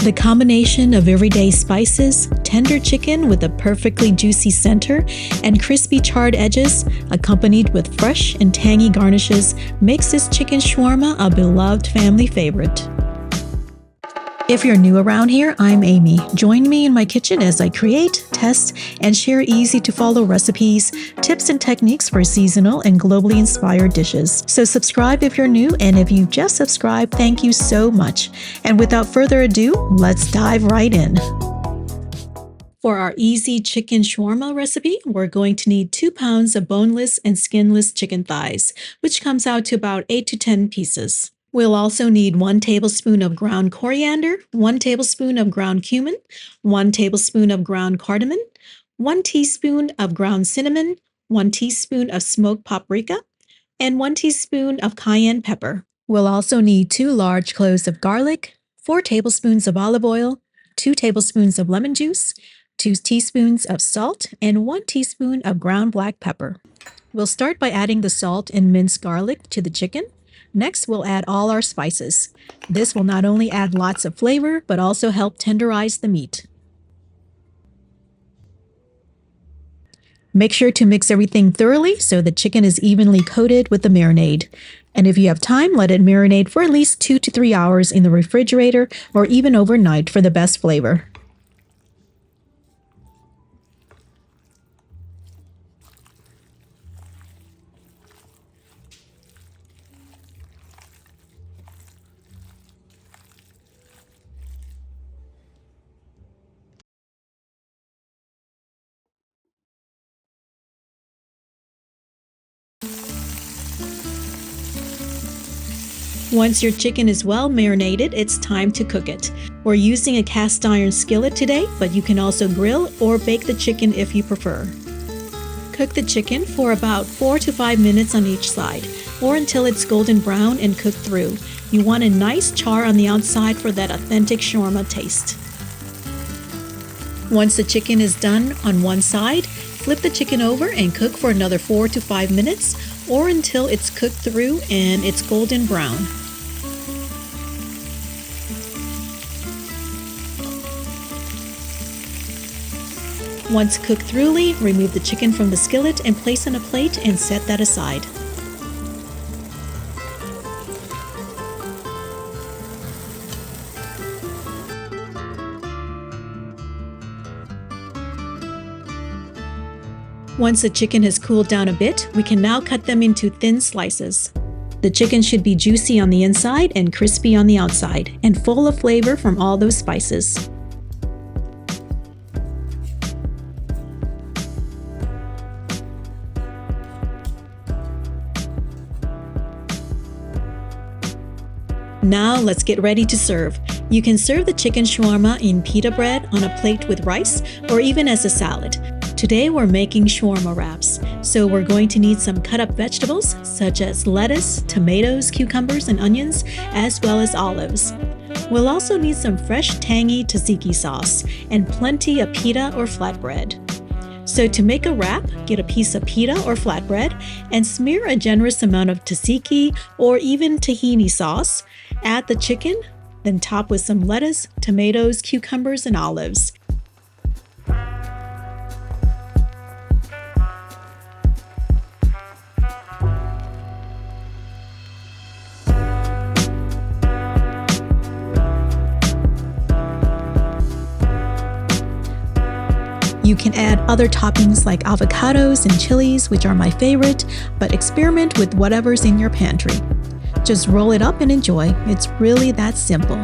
The combination of everyday spices, tender chicken with a perfectly juicy center, and crispy charred edges, accompanied with fresh and tangy garnishes, makes this chicken shawarma a beloved family favorite. If you're new around here, I'm Amy. Join me in my kitchen as I create, test, and share easy-to-follow recipes, tips, and techniques for seasonal and globally inspired dishes. So subscribe if you're new, and if you just subscribed, thank you so much. And without further ado, let's dive right in. For our easy chicken shawarma recipe, we're going to need 2 pounds of boneless and skinless chicken thighs, which comes out to about 8 to 10 pieces. We'll also need 1 tablespoon of ground coriander, 1 tablespoon of ground cumin, 1 tablespoon of ground cardamon, 1 teaspoon of ground cinnamon, 1 teaspoon of smoked paprika, and 1 teaspoon of cayenne pepper. We'll also need 2 large cloves of garlic, 4 tablespoons of olive oil, 2 tablespoons of lemon juice, 2 teaspoons of salt, and 1 teaspoon of ground black pepper. We'll start by adding the salt and minced garlic to the chicken. Next, we'll add all our spices. This will not only add lots of flavor, but also help tenderize the meat. Make sure to mix everything thoroughly so the chicken is evenly coated with the marinade. And if you have time, let it marinate for at least 2 to 3 hours in the refrigerator or even overnight for the best flavor. Once your chicken is well marinated, it's time to cook it. We're using a cast iron skillet today, but you can also grill or bake the chicken if you prefer. Cook the chicken for about 4 to 5 minutes on each side, or until it's golden brown and cooked through. You want a nice char on the outside for that authentic shawarma taste. Once the chicken is done on one side, flip the chicken over and cook for another 4 to 5 minutes, or until it's cooked through and it's golden brown. Once cooked thoroughly, remove the chicken from the skillet and place on a plate and set that aside. Once the chicken has cooled down a bit, we can now cut them into thin slices. The chicken should be juicy on the inside and crispy on the outside, and full of flavor from all those spices. Now let's get ready to serve. You can serve the chicken shawarma in pita bread on a plate with rice or even as a salad. Today we're making shawarma wraps, so we're going to need some cut up vegetables such as lettuce, tomatoes, cucumbers, and onions, as well as olives. We'll also need some fresh tangy tzatziki sauce and plenty of pita or flatbread. So to make a wrap, get a piece of pita or flatbread and smear a generous amount of tzatziki or even tahini sauce. Add the chicken, then top with some lettuce, tomatoes, cucumbers, and olives. You can add other toppings like avocados and chilies, which are my favorite, but experiment with whatever's in your pantry. Just roll it up and enjoy. It's really that simple.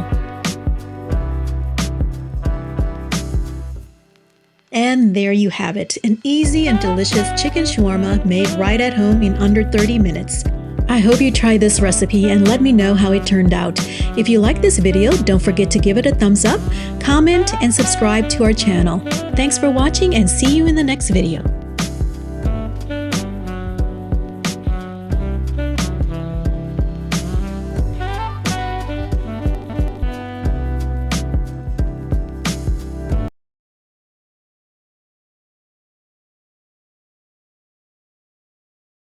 And there you have it, an easy and delicious chicken shawarma made right at home in under 30 minutes. I hope you try this recipe and let me know how it turned out. If you like this video, don't forget to give it a thumbs up, comment, and subscribe to our channel. Thanks for watching and see you in the next video.